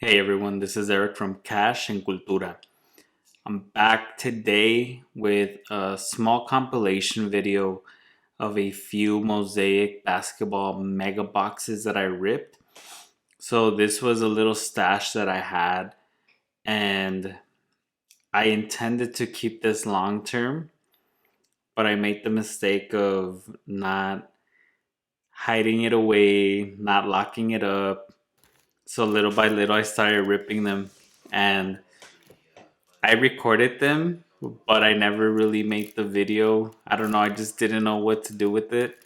Hey everyone, this is Eric from Cash and Cultura. I'm back today with a small compilation video of a few Mosaic Basketball mega boxes that I ripped. So this was a little stash that I had, and I intended to keep this long term, but I made the mistake of not hiding it away, not locking it up. So little by little I started ripping them, and I recorded them, but I never really made the video. I don't know. I just didn't know what to do with it.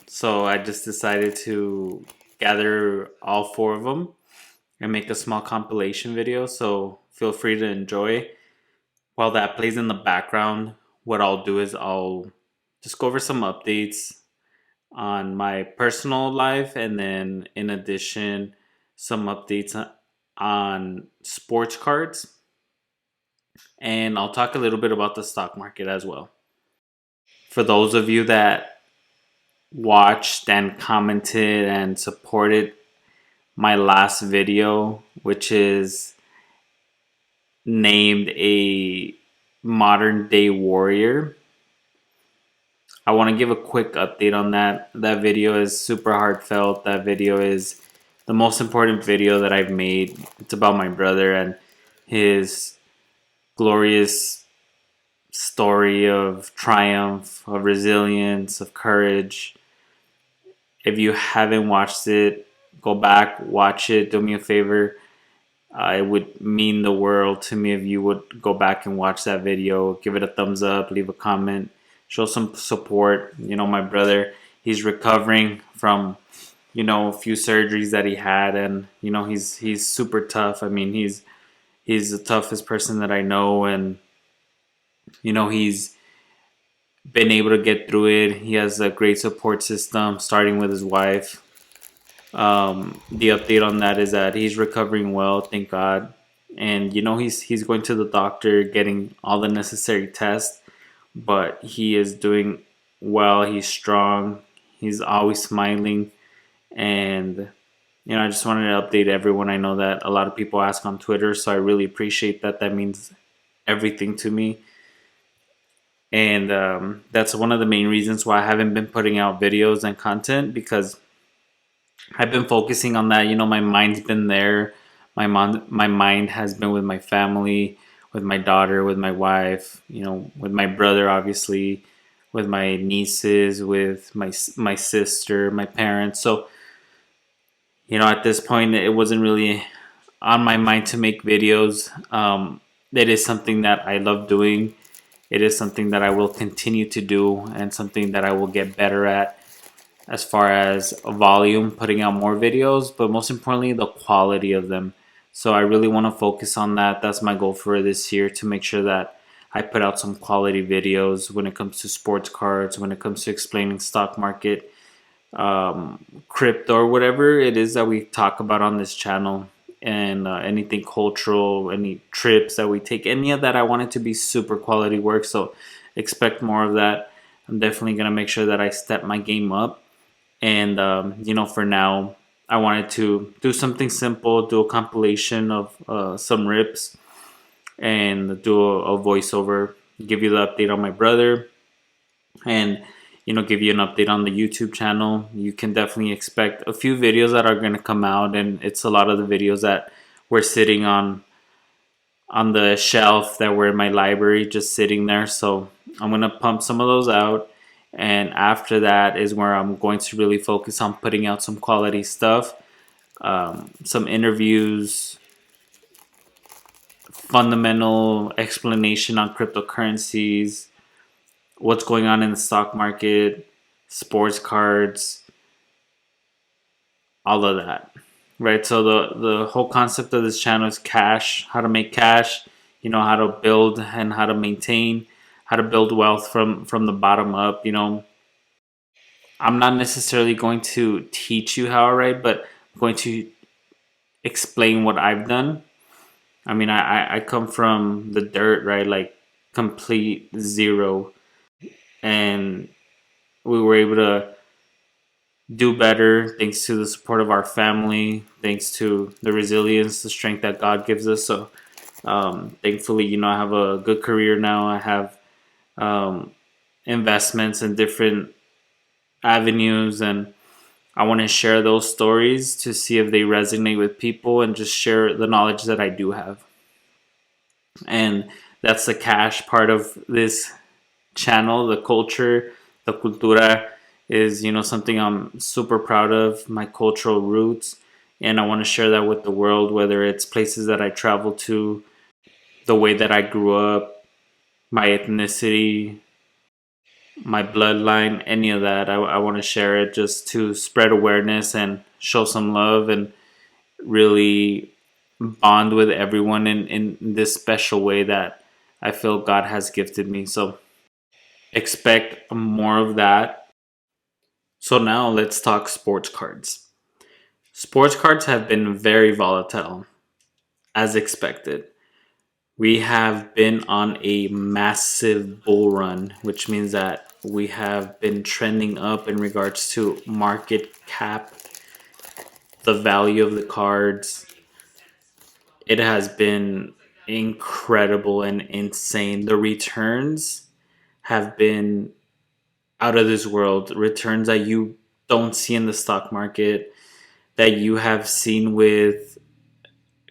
So I just decided to gather all four of them and make a small compilation video. So feel free to enjoy. While that plays in the background, what I'll do is I'll just go over some updates on my personal life, and then in addition, some updates on sports cards, and I'll talk a little bit about the stock market as well. For those of you that watched and commented and supported my last video, which is named a modern day warrior, I want to give a quick update on that. That video is super heartfelt. That video is the most important video that I've made. It's about my brother and his glorious story of triumph, of resilience, of courage. If you haven't watched it, go back, watch it. Do me a favor. It would mean the world to me if you would go back and watch that video. Give it a thumbs up, leave a comment, show some support. You know, my brother, he's recovering from, a few surgeries that he had, and he's super tough. I mean, he's the toughest person that I know, and he's been able to get through it. He has a great support system, starting with his wife. The update on that is that he's recovering well, thank God. And he's going to the doctor, getting all the necessary tests, but he is doing well. He's strong. He's always smiling, and I just wanted to update everyone. I know that a lot of people ask on Twitter, so I really appreciate that. That means everything to me. And that's one of the main reasons why I haven't been putting out videos and content, because I've been focusing on that. My mind's been there. My mind has been with my family, with my daughter, with my wife, with my brother, obviously, with my nieces, with my sister, my parents. So, at this point, it wasn't really on my mind to make videos. It is something that I love doing. It is something that I will continue to do, and something that I will get better at as far as volume, putting out more videos, but most importantly, the quality of them. So I really want to focus on that. That's my goal for this year, to make sure that I put out some quality videos when it comes to sports cards, when it comes to explaining stock market, crypto, or whatever it is that we talk about on this channel. And anything cultural, any trips that we take, any of that, I want it to be super quality work. So expect more of that. I'm definitely going to make sure that I step my game up. And for now, I wanted to do something simple, do a compilation of some rips, and do a voiceover, give you the update on my brother, and give you an update on the YouTube channel. You can definitely expect a few videos that are going to come out, and it's a lot of the videos that were sitting on the shelf that were in my library, just sitting there. So I'm going to pump some of those out, and after that is where I'm going to really focus on putting out some quality stuff, some interviews, fundamental explanation on cryptocurrencies, what's going on in the stock market, sports cards, all of that, right? So the whole concept of this channel is cash, how to make cash, how to build and how to maintain, how to build wealth from the bottom up. I'm not necessarily going to teach you how to write, but I'm going to explain what I've done. I mean, I come from the dirt, right? Like complete zero. And we were able to do better thanks to the support of our family, thanks to the resilience, the strength that God gives us. So thankfully, I have a good career now. I have um, investments in different avenues, and I want to share those stories to see if they resonate with people and just share the knowledge that I do have. And that's the cash part of this channel. The culture, the cultura is, something I'm super proud of, my cultural roots. And I want to share that with the world, whether it's places that I travel to, the way that I grew up, my ethnicity, my bloodline, any of that. I want to share it just to spread awareness and show some love and really bond with everyone in this special way that I feel God has gifted me. So expect more of that. So now let's talk sports cards. Sports cards have been very volatile, as expected. We have been on a massive bull run, which means that we have been trending up in regards to market cap, the value of the cards. It has been incredible and insane. The returns have been out of this world. Returns that you don't see in the stock market, that you have seen with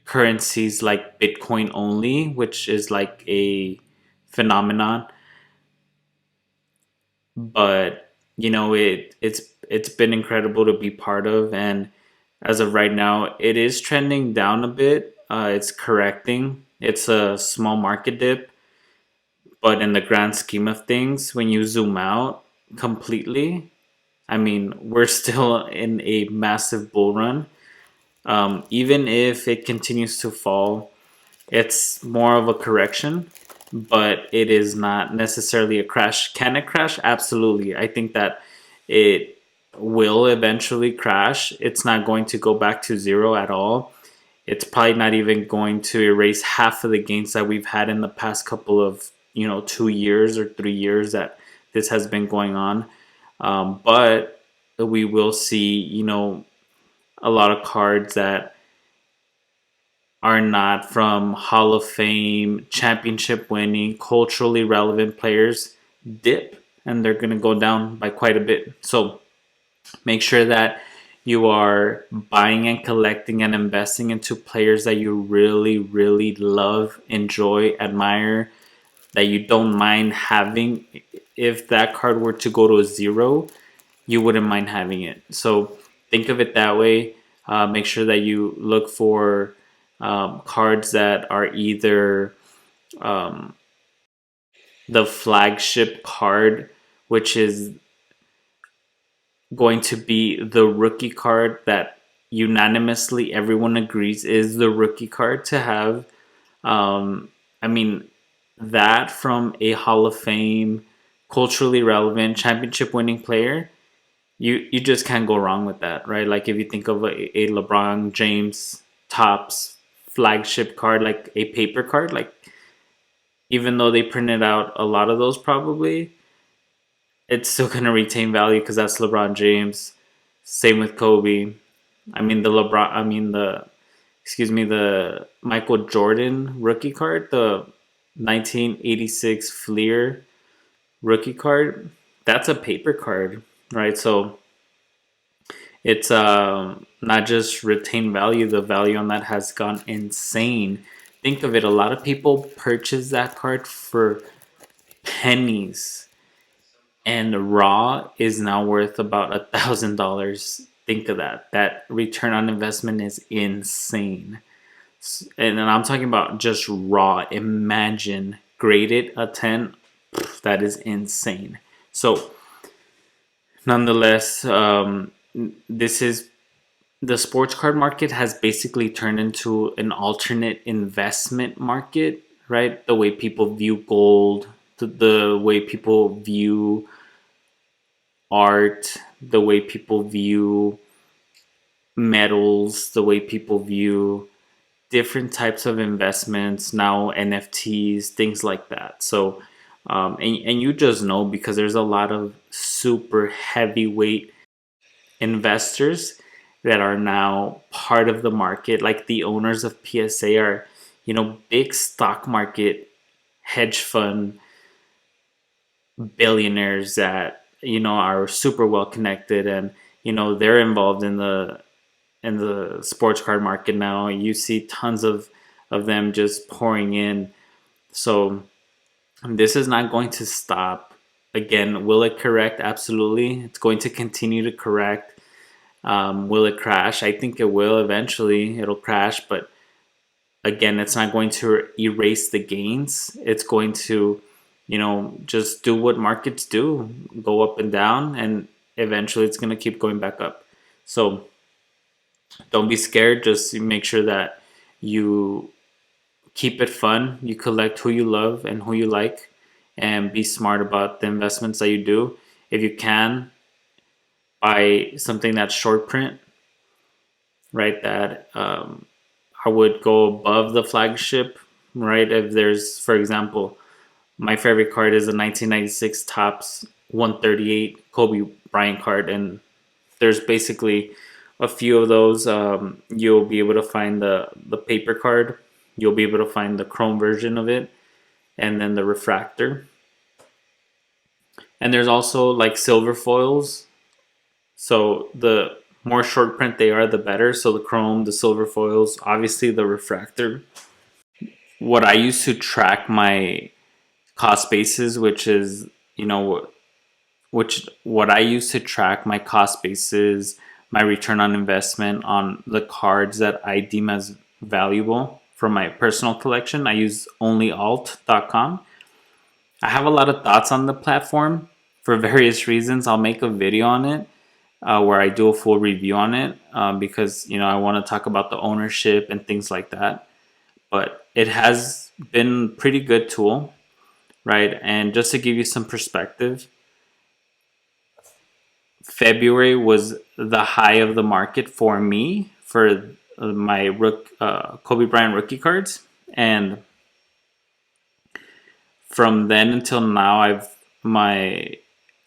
currencies like Bitcoin only, which is like a phenomenon. But it's been incredible to be part of, and as of right now, it is trending down a bit. It's correcting. It's a small market dip, but in the grand scheme of things, when you zoom out completely, I mean, we're still in a massive bull run. Even if it continues to fall, it's more of a correction, but it is not necessarily a crash. Can it crash? Absolutely. I think that it will eventually crash. It's not going to go back to zero at all. It's probably not even going to erase half of the gains that we've had in the past couple of 2 years or 3 years that this has been going on. But we will see a lot of cards that are not from Hall of Fame, championship winning, culturally relevant players dip, and they're going to go down by quite a bit. So make sure that you are buying and collecting and investing into players that you really, really love, enjoy, admire, that you don't mind having. If that card were to go to a zero, you wouldn't mind having it. So think of it that way. Make sure that you look for cards that are either the flagship card, which is going to be the rookie card that unanimously everyone agrees is the rookie card to have. I mean, that from a Hall of Fame, culturally relevant, championship winning player, you just can't go wrong with that, right? Like if you think of a LeBron James Topps flagship card, like a paper card, like even though they printed out a lot of those probably, it's still going to retain value because that's LeBron James. Same with Kobe. The Michael Jordan rookie card, the 1986 Fleer rookie card, that's a paper card, right? So it's not just retained value, the value on that has gone insane. Think of it, a lot of people purchase that card for pennies, and raw is now worth about $1,000. Think of that. That return on investment is insane. And I'm talking about just raw. Imagine graded a 10. That is insane. So nonetheless, this is the sports card market has basically turned into an alternate investment market, right? The way people view gold, the way people view art, the way people view metals, the way people view different types of investments, now NFTs, things like that. So, and you just know because there's a lot of super heavyweight investors that are now part of the market, like the owners of PSA are, big stock market hedge fund billionaires that are super well connected, and they're involved in the sports card market now. You see tons of them just pouring in. So this is not going to stop. Again, will it correct? Absolutely. It's going to continue to correct. Will it crash? I think it will eventually. It'll crash, but again, it's not going to erase the gains. It's going to, just do what markets do, go up and down, and eventually it's going to keep going back up. So don't be scared. Just make sure that you keep it fun. You collect who you love and who you like, and be smart about the investments that you do. If you can, buy something that's short print, right? That I would go above the flagship, right? If there's, for example, my favorite card is a 1996 Topps 138 Coby Bryant card, and there's basically a few of those. You'll be able to find the paper card. You'll be able to find the chrome version of it, and then the refractor. And there's also like silver foils. So the more short print they are, the better. So the chrome, the silver foils, obviously the refractor. What I use to track my cost basis, which is, what I use to track my cost basis, my return on investment on the cards that I deem as valuable for my personal collection. I use onlyalt.com. I have a lot of thoughts on the platform for various reasons. I'll make a video on it where I do a full review on it because, I want to talk about the ownership and things like that. But it has been a pretty good tool, right? And just to give you some perspective, February was the high of the market for me for my Coby Bryant rookie cards, and from then until now, my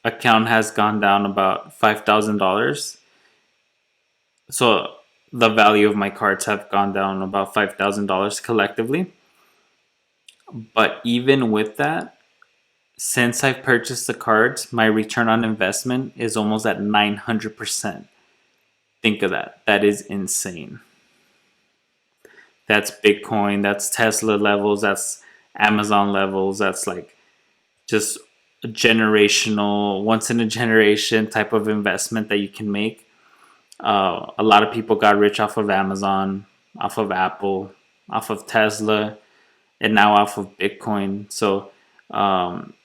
account has gone down about $5,000. So the value of my cards have gone down about $5,000 collectively. But even with that, since I've purchased the cards, my return on investment is almost at 900%. Think of that. That is insane. That's Bitcoin, that's Tesla levels, that's Amazon levels, that's like just a generational, once in a generation type of investment that you can make. A lot of people got rich off of Amazon, off of Apple, off of Tesla, and now off of Bitcoin. So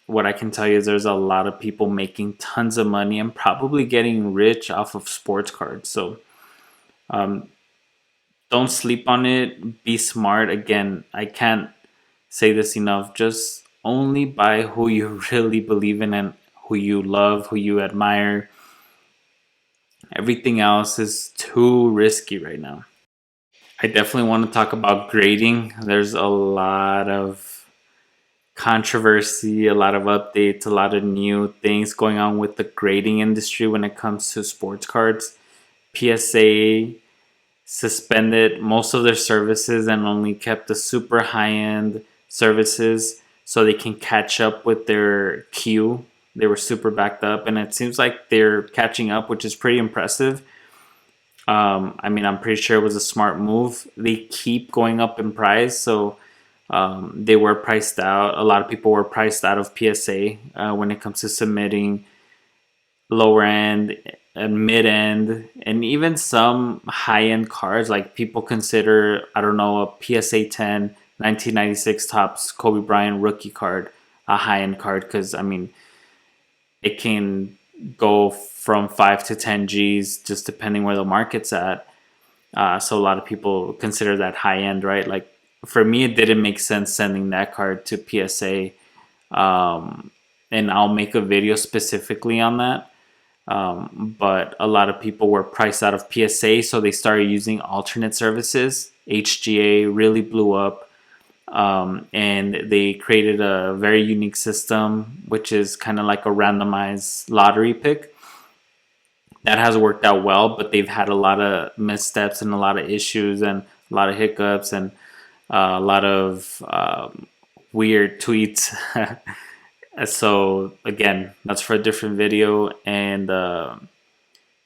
what I can tell you is there's a lot of people making tons of money and probably getting rich off of sports cards. So don't sleep on it. Be smart. Again, I can't say this enough. Just only buy who you really believe in and who you love, who you admire. Everything else is too risky right now. I definitely want to talk about grading. There's a lot of controversy, a lot of updates, a lot of new things going on with the grading industry when it comes to sports cards. PSA suspended most of their services and only kept the super high-end services so they can catch up with their queue. They were super backed up, and it seems like they're catching up, which is pretty impressive. I'm pretty sure it was a smart move. They keep going up in price, so they were priced out. A lot of people were priced out of PSA when it comes to submitting lower end and mid end, and even some high end cards. Like people consider, I don't know, a PSA 10 1996 Topps Coby Bryant rookie card a high end card, because it can go from 5 to 10 G's just depending where the market's at. So a lot of people consider that high end, right? Like for me, it didn't make sense sending that card to PSA, and I'll make a video specifically on that. But a lot of people were priced out of PSA, so they started using alternate services. HGA really blew up, and they created a very unique system, which is kind of like a randomized lottery pick. that has worked out well, but they've had a lot of missteps and a lot of issues and a lot of hiccups and a lot of weird tweets. So again, that's for a different video. And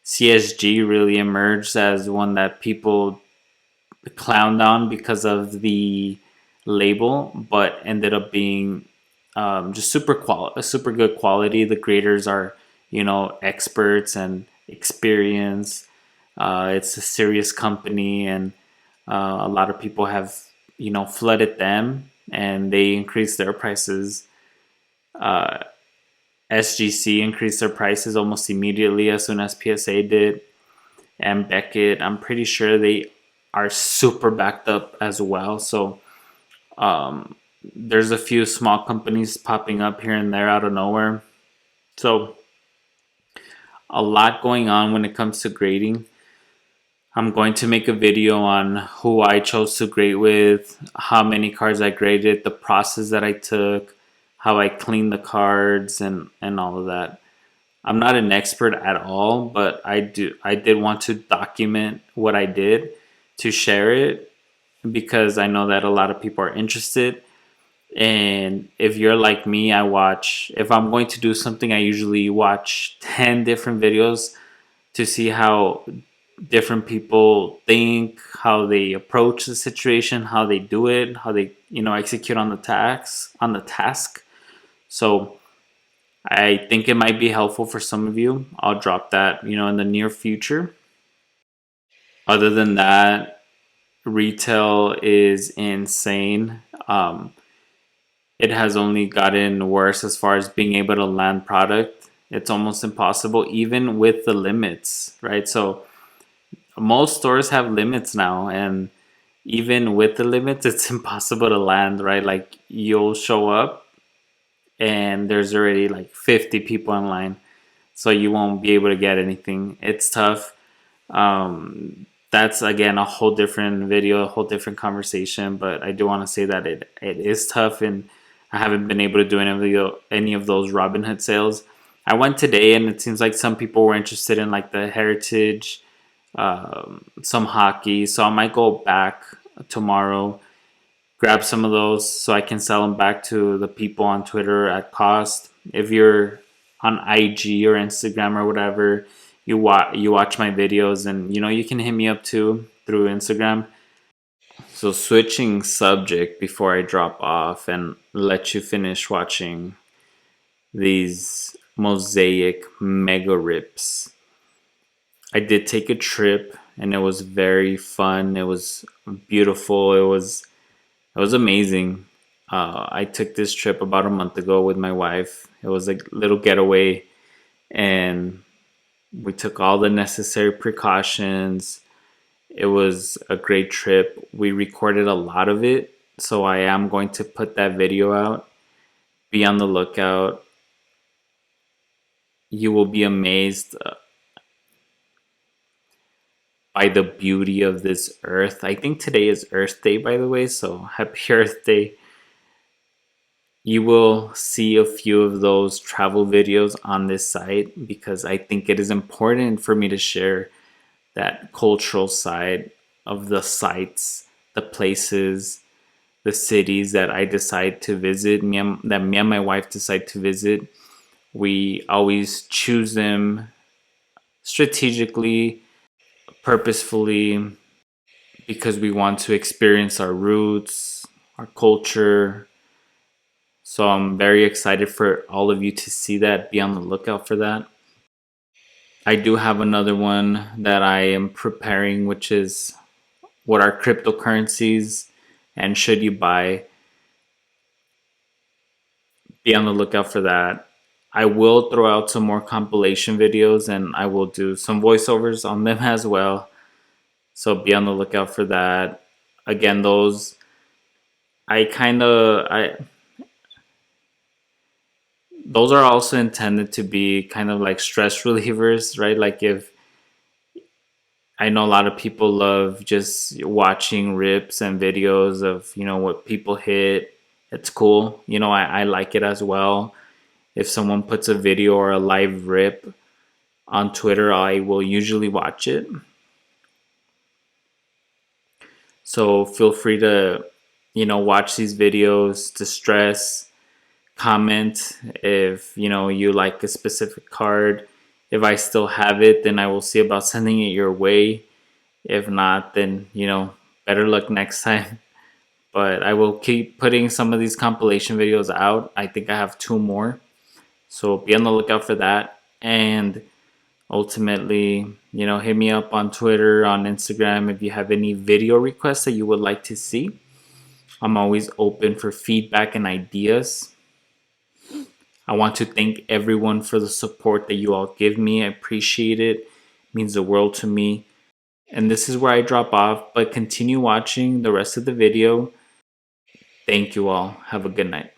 CSG really emerged as one that people clowned on because of the label, but ended up being just super good quality. The creators are, experts and experience. It's a serious company, and a lot of people have, flooded them, and they increased their prices. SGC increased their prices almost immediately as soon as PSA did. And Beckett, I'm pretty sure they are super backed up as well. So there's a few small companies popping up here and there out of nowhere. So a lot going on when it comes to grading. I'm going to make a video on who I chose to grade with, how many cards I graded, the process that I took, how I cleaned the cards, and all of that. I'm not an expert at all, but I did want to document what I did to share it because I know that a lot of people are interested. And if you're like me, if I'm going to do something, I usually watch 10 different videos to see how different people think, how they approach the situation, how they do it, how they, execute on the task. So I think it might be helpful for some of you. I'll drop that, in the near future. Other than that, retail is insane. It has only gotten worse as far as being able to land product. It's almost impossible, even with the limits, right? So most stores have limits now, and even with the limits, it's impossible to land, right? Like you'll show up and there's already like 50 people in line, so you won't be able to get anything. It's tough. That's again a whole different video, a whole different conversation, but I do want to say that it is tough, and I haven't been able to do any of those Robinhood sales. I went today, and it seems like some people were interested in like the Heritage, some hockey, so I might go back tomorrow, grab some of those so I can sell them back to the people on Twitter at cost. If you're on IG or Instagram or whatever, you watch my videos, and you can hit me up too through Instagram. So switching subject before I drop off and let you finish watching these Mosaic Mega Rips. I did take a trip, and it was very fun. It was beautiful. It was amazing. I took this trip about a month ago with my wife. It was a little getaway, and we took all the necessary precautions. It was a great trip. We recorded a lot of it, so I am going to put that video out. Be on the lookout. You will be amazed by the beauty of this earth. I think today is Earth Day, by the way, so happy Earth Day. You will see a few of those travel videos on this site because I think it is important for me to share that cultural side of the sites, the places, the cities that I decide to visit, that me and my wife decide to visit. We always choose them strategically, purposefully, because we want to experience our roots, our culture. So I'm very excited for all of you to see that. Be on the lookout for that. I do have another one that I am preparing, which is what are cryptocurrencies and should you buy. Be on the lookout for that. I will throw out some more compilation videos, and I will do some voiceovers on them as well. So be on the lookout for that. Again, those those are also intended to be kind of like stress relievers, right? Like if I know a lot of people love just watching rips and videos of, what people hit. It's cool. I like it as well. If someone puts a video or a live rip on Twitter, I will usually watch it. So feel free to, watch these videos, distress, comment if, you like a specific card. If I still have it, then I will see about sending it your way. If not, then, better luck next time. But I will keep putting some of these compilation videos out. I think I have 2 more. So be on the lookout for that. And ultimately, hit me up on Twitter, on Instagram if you have any video requests that you would like to see. I'm always open for feedback and ideas. I want to thank everyone for the support that you all give me. I appreciate it. It means the world to me. And this is where I drop off, but continue watching the rest of the video. Thank you all. Have a good night.